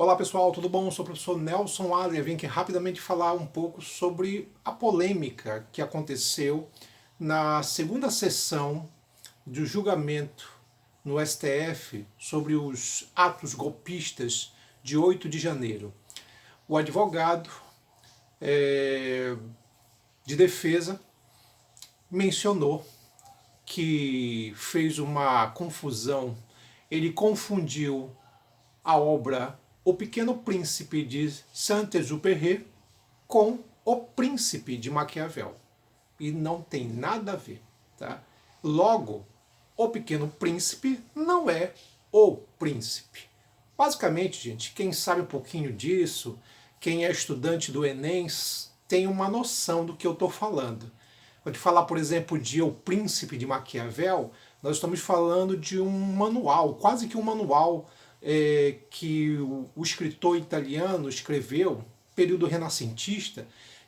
Olá pessoal, tudo bom? Eu sou o professor Nelson Adler. Vim aqui rapidamente falar um pouco sobre a polêmica que aconteceu na segunda sessão do julgamento no STF sobre os atos golpistas de 8 de janeiro. O advogado de defesa mencionou que fez uma confusão, ele confundiu a obra O Pequeno Príncipe de Saint-Exupéry com O Príncipe de Maquiavel. E não tem nada a ver. Tá? Logo, O Pequeno Príncipe não é o príncipe. Basicamente, gente, quem sabe um pouquinho disso, quem é estudante do Enem, tem uma noção do que eu estou falando. Quando eu falar, por exemplo, de O Príncipe de Maquiavel, nós estamos falando de um manual, quase que um manual que o escritor italiano escreveu, período renascentista,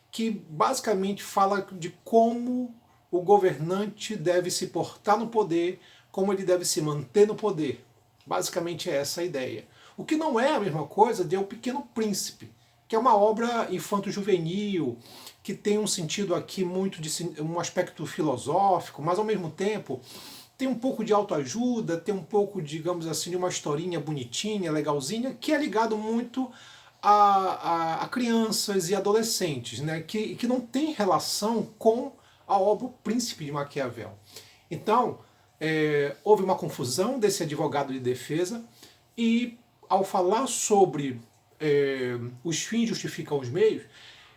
que basicamente fala de como o governante deve se portar no poder, como ele deve se manter no poder. Basicamente é essa a ideia. O que não é a mesma coisa de O Pequeno Príncipe, que é uma obra infanto-juvenil, que tem um sentido aqui muito de um aspecto filosófico, mas ao mesmo tempo tem um pouco de autoajuda, tem um pouco, digamos assim, de uma historinha bonitinha, legalzinha, que é ligado muito a crianças e adolescentes, né? que não tem relação com a obra O Príncipe de Maquiavel. Então, houve uma confusão desse advogado de defesa e, ao falar sobre os fins justificam os meios,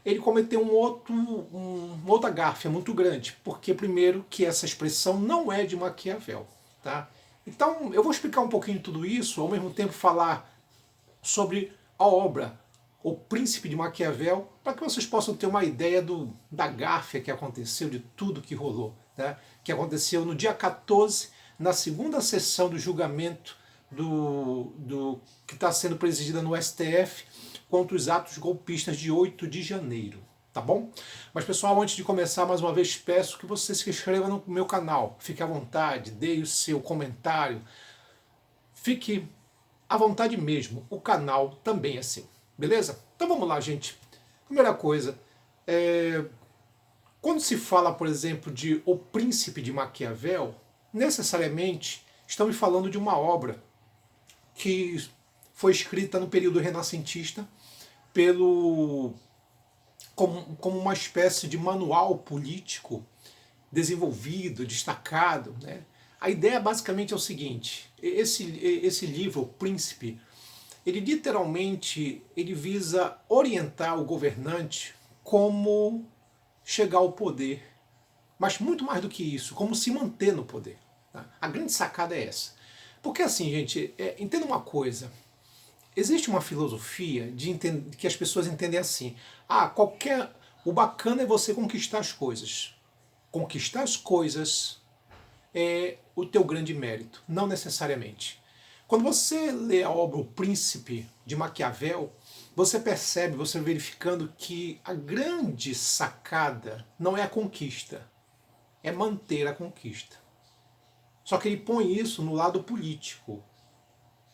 ele cometeu uma outra gáfia muito grande, porque primeiro que essa expressão não é de Maquiavel. Tá? Então eu vou explicar um pouquinho de tudo isso, ao mesmo tempo falar sobre a obra O Príncipe de Maquiavel, para que vocês possam ter uma ideia da gáfia que aconteceu, de tudo que rolou. Tá? Que aconteceu no dia 14, na segunda sessão do julgamento que está sendo presidida no STF, contra os atos golpistas de 8 de janeiro, tá bom? Mas pessoal, antes de começar, mais uma vez peço que você se inscreva no meu canal, fique à vontade, dê o seu comentário, fique à vontade mesmo, o canal também é seu, beleza? Então vamos lá, gente. Primeira coisa, quando se fala, por exemplo, de O Príncipe de Maquiavel, necessariamente estamos falando de uma obra que foi escrita no período renascentista, como uma espécie de manual político desenvolvido, destacado. Né? A ideia basicamente é o seguinte: esse livro, O Príncipe, ele literalmente visa orientar o governante como chegar ao poder, mas muito mais do que isso, como se manter no poder. Tá? A grande sacada é essa. Porque assim, gente, entenda uma coisa. Existe uma filosofia que as pessoas entendem assim: o bacana é você conquistar as coisas. Conquistar as coisas é o teu grande mérito, não necessariamente. Quando você lê a obra O Príncipe de Maquiavel, você percebe, você verificando que a grande sacada não é a conquista, é manter a conquista. Só que ele põe isso no lado político.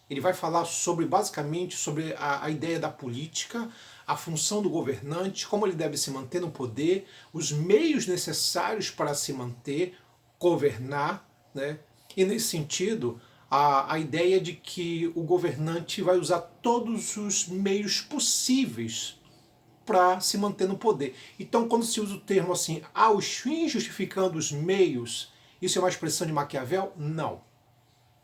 Ele vai falar basicamente sobre a ideia da política, a função do governante, como ele deve se manter no poder, os meios necessários para se manter, governar, né? E nesse sentido, a ideia de que o governante vai usar todos os meios possíveis para se manter no poder. Então, quando se usa o termo assim, os fins justificando os meios, isso é uma expressão de Maquiavel? Não.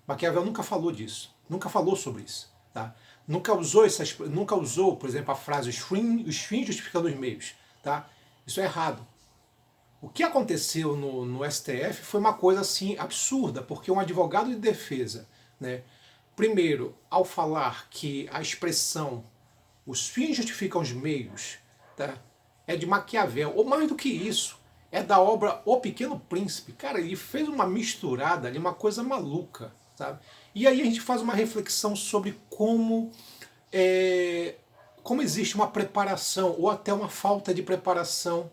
Maquiavel nunca falou disso, nunca falou sobre isso. Tá? Nunca usou, por exemplo, a frase os fins justificando os meios. Tá? Isso é errado. O que aconteceu no STF foi uma coisa assim absurda, porque um advogado de defesa, né, primeiro, ao falar que a expressão os fins justificam os meios, tá, é de Maquiavel, ou mais do que isso, é da obra O Pequeno Príncipe. Cara, ele fez uma misturada ali, uma coisa maluca. Sabe? E aí a gente faz uma reflexão sobre como existe uma preparação, ou até uma falta de preparação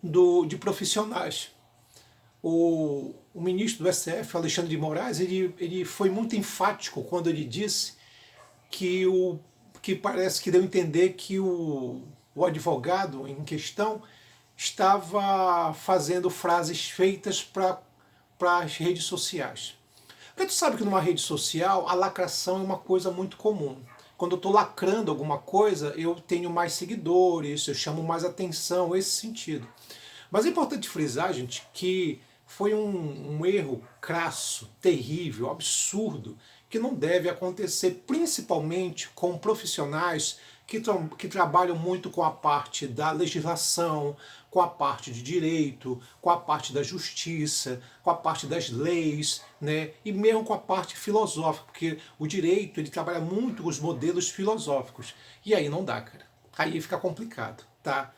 de profissionais. O ministro do STF, Alexandre de Moraes, ele foi muito enfático quando ele disse que que parece que deu a entender que o advogado em questão estava fazendo frases feitas para as redes sociais. Porque tu sabe que numa rede social a lacração é uma coisa muito comum. Quando eu estou lacrando alguma coisa, eu tenho mais seguidores, eu chamo mais atenção, esse sentido. Mas é importante frisar, gente, que foi um erro crasso, terrível, absurdo, que não deve acontecer, principalmente com profissionais que trabalham muito com a parte da legislação, com a parte de direito, com a parte da justiça, com a parte das leis, né? E mesmo com a parte filosófica, porque o direito ele trabalha muito com os modelos filosóficos. E aí não dá, cara. Aí fica complicado, tá?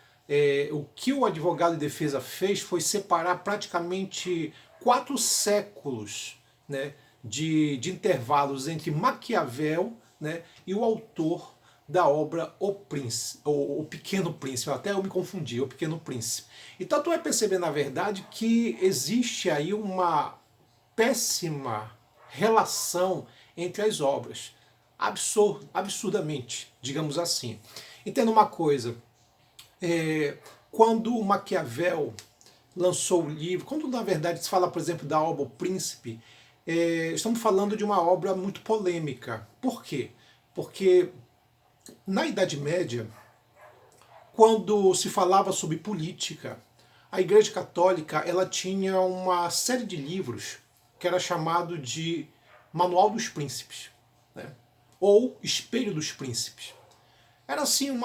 O que o advogado de defesa fez foi separar praticamente 4 séculos, né, de intervalos entre Maquiavel, né, e o autor da obra O Príncipe, o Pequeno Príncipe, até eu me confundi, O Pequeno Príncipe. Então tu vai perceber, na verdade, que existe aí uma péssima relação entre as obras, absurdamente, digamos assim. Entenda uma coisa, quando Maquiavel lançou o livro, quando na verdade se fala, por exemplo, da obra O Príncipe, estamos falando de uma obra muito polêmica. Por quê? Porque na Idade Média, quando se falava sobre política, a Igreja Católica ela tinha uma série de livros que era chamado de Manual dos Príncipes, né? Ou Espelho dos Príncipes. Era assim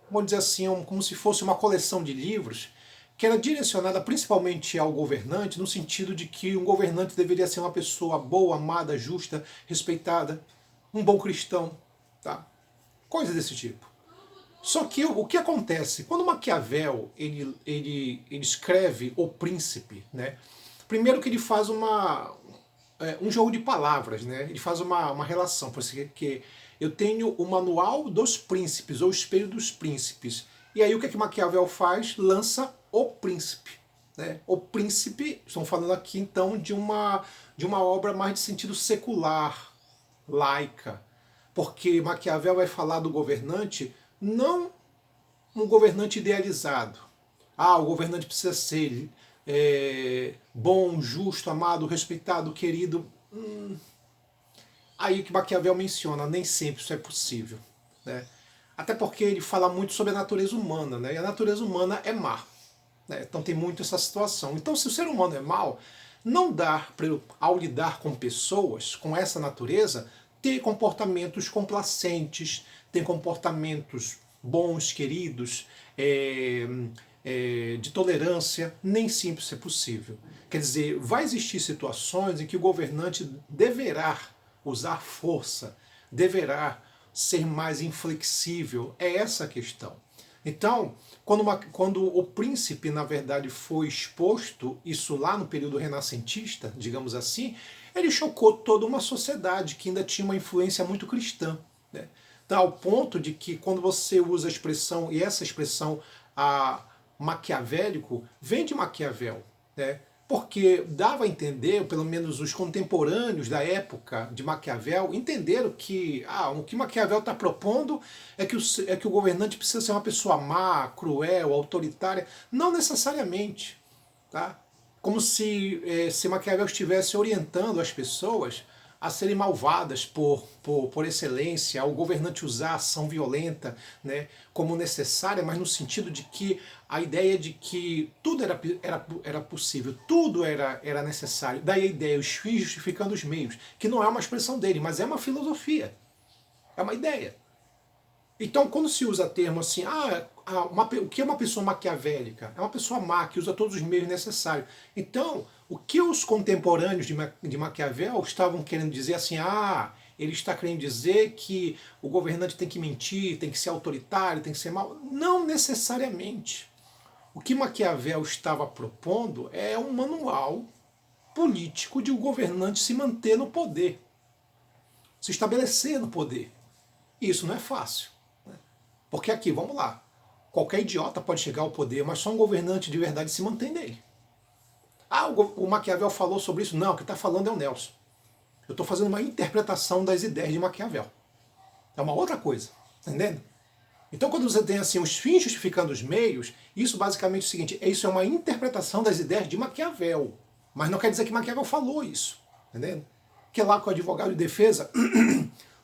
vamos dizer assim, como se fosse uma coleção de livros que era direcionada principalmente ao governante, no sentido de que um governante deveria ser uma pessoa boa, amada, justa, respeitada, um bom cristão, tá? Coisas desse tipo. Só que o que acontece? Quando Maquiavel ele escreve O Príncipe, né? Primeiro que ele faz um jogo de palavras, né? Ele faz uma relação, porque eu tenho o Manual dos Príncipes, ou o Espelho dos Príncipes. E aí o que é que Maquiavel faz? Lança O Príncipe. Né? O Príncipe, estamos falando aqui então de uma obra mais de sentido secular, laica. Porque Maquiavel vai falar do governante, não um governante idealizado. Ah, o governante precisa ser bom, justo, amado, respeitado, querido. Aí que Maquiavel menciona, nem sempre isso é possível. Né? Até porque ele fala muito sobre a natureza humana, né? E a natureza humana é má. Né? Então tem muito essa situação. Então se o ser humano é mau, não dá para eu, ao lidar com pessoas, com essa natureza, ter comportamentos complacentes, ter comportamentos bons, queridos, de tolerância, nem sempre isso é possível. Quer dizer, vai existir situações em que o governante deverá usar força, deverá ser mais inflexível. É essa a questão. Então, quando o príncipe, na verdade, foi exposto, isso lá no período renascentista, digamos assim, ele chocou toda uma sociedade que ainda tinha uma influência muito cristã. Né? Então, ao ponto de que quando você usa a expressão, e essa expressão maquiavélico, vem de Maquiavel, né? Porque dava a entender, pelo menos os contemporâneos da época de Maquiavel, entenderam que o que Maquiavel está propondo é que o governante precisa ser uma pessoa má, cruel, autoritária. Não necessariamente. Tá? Como se Maquiavel estivesse orientando as pessoas a serem malvadas por excelência, ao governante usar a ação violenta, né, como necessária, mas no sentido de que a ideia de que tudo era possível, tudo era necessário. Daí a ideia, os fins justificando os meios, que não é uma expressão dele, mas é uma filosofia, é uma ideia. Então, quando se usa termo assim, o que é uma pessoa maquiavélica? É uma pessoa má, que usa todos os meios necessários. Então, o que os contemporâneos de Maquiavel estavam querendo dizer assim, ele está querendo dizer que o governante tem que mentir, tem que ser autoritário, tem que ser mau. Não necessariamente. O que Maquiavel estava propondo é um manual político de um governante se manter no poder, se estabelecer no poder. E isso não é fácil. Porque aqui, vamos lá, qualquer idiota pode chegar ao poder, mas só um governante de verdade se mantém nele. O Maquiavel falou sobre isso? Não, o que está falando é o Nelson. Eu estou fazendo uma interpretação das ideias de Maquiavel. É uma outra coisa, tá entendendo? Então quando você tem assim os fins justificando os meios, isso basicamente é o seguinte, isso é uma interpretação das ideias de Maquiavel. Mas não quer dizer que Maquiavel falou isso, entendendo? Que lá com o advogado de defesa,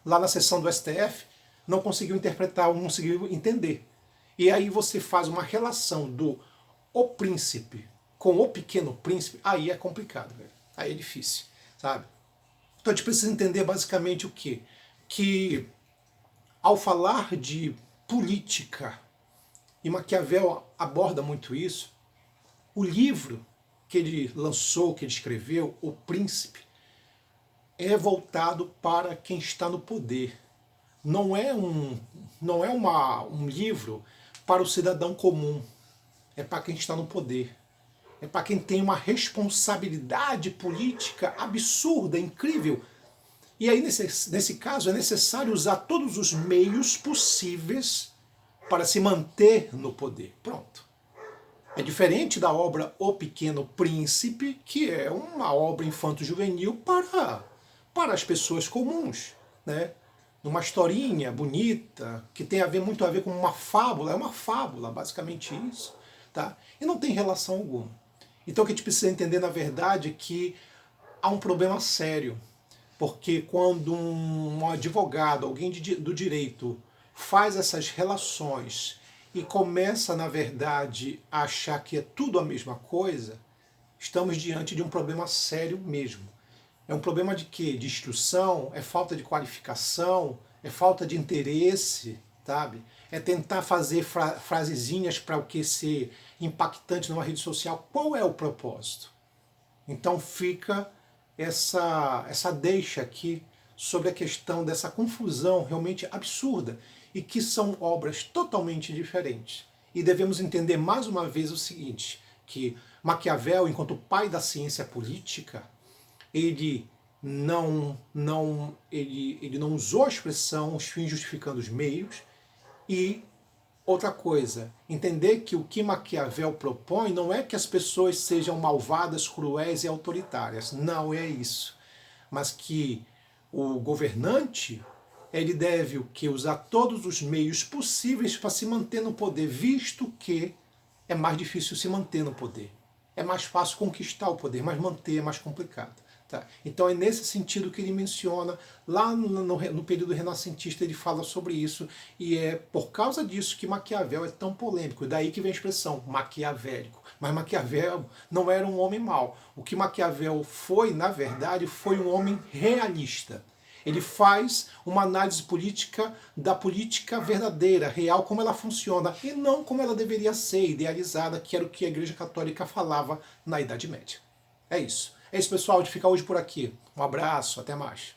lá na sessão do STF, não conseguiu interpretar, não conseguiu entender. E aí você faz uma relação do o príncipe com o pequeno príncipe, aí é complicado, velho. Aí é difícil, sabe? Então a gente precisa entender basicamente o quê? Que ao falar de política, e Maquiavel aborda muito isso, o livro que ele lançou, que ele escreveu, O Príncipe, é voltado para quem está no poder. Não é um livro para o cidadão comum, é para quem está no poder. É para quem tem uma responsabilidade política absurda, incrível. E aí, nesse caso, é necessário usar todos os meios possíveis para se manter no poder. Pronto. É diferente da obra O Pequeno Príncipe, que é uma obra infanto-juvenil para as pessoas comuns, né? Uma historinha bonita, que tem muito a ver com uma fábula, é uma fábula, basicamente isso, tá? E não tem relação alguma. Então o que a gente precisa entender, na verdade, é que há um problema sério, porque quando um advogado, alguém do direito, faz essas relações e começa, na verdade, a achar que é tudo a mesma coisa, estamos diante de um problema sério mesmo. É um problema de quê? De instrução, é falta de qualificação, é falta de interesse, sabe? É tentar fazer frasezinhas para o que ser impactante numa rede social. Qual é o propósito? Então fica essa deixa aqui sobre a questão dessa confusão realmente absurda e que são obras totalmente diferentes. E devemos entender mais uma vez o seguinte, que Maquiavel, enquanto pai da ciência política, ele não usou a expressão os fins justificando os meios. E outra coisa, entender que o que Maquiavel propõe não é que as pessoas sejam malvadas, cruéis e autoritárias. Não é isso. Mas que o governante, ele deve o que? Usar todos os meios possíveis para se manter no poder, visto que é mais difícil se manter no poder. É mais fácil conquistar o poder, mas manter é mais complicado. Tá? Então é nesse sentido que ele menciona, lá no período renascentista ele fala sobre isso, e é por causa disso que Maquiavel é tão polêmico, daí que vem a expressão maquiavélico. Mas Maquiavel não era um homem mau. O que Maquiavel foi, na verdade, foi um homem realista. Ele faz uma análise política da política verdadeira, real, como ela funciona, e não como ela deveria ser, idealizada, que era o que a Igreja Católica falava na Idade Média. É isso. É isso, pessoal. De ficar hoje por aqui. Um abraço, até mais.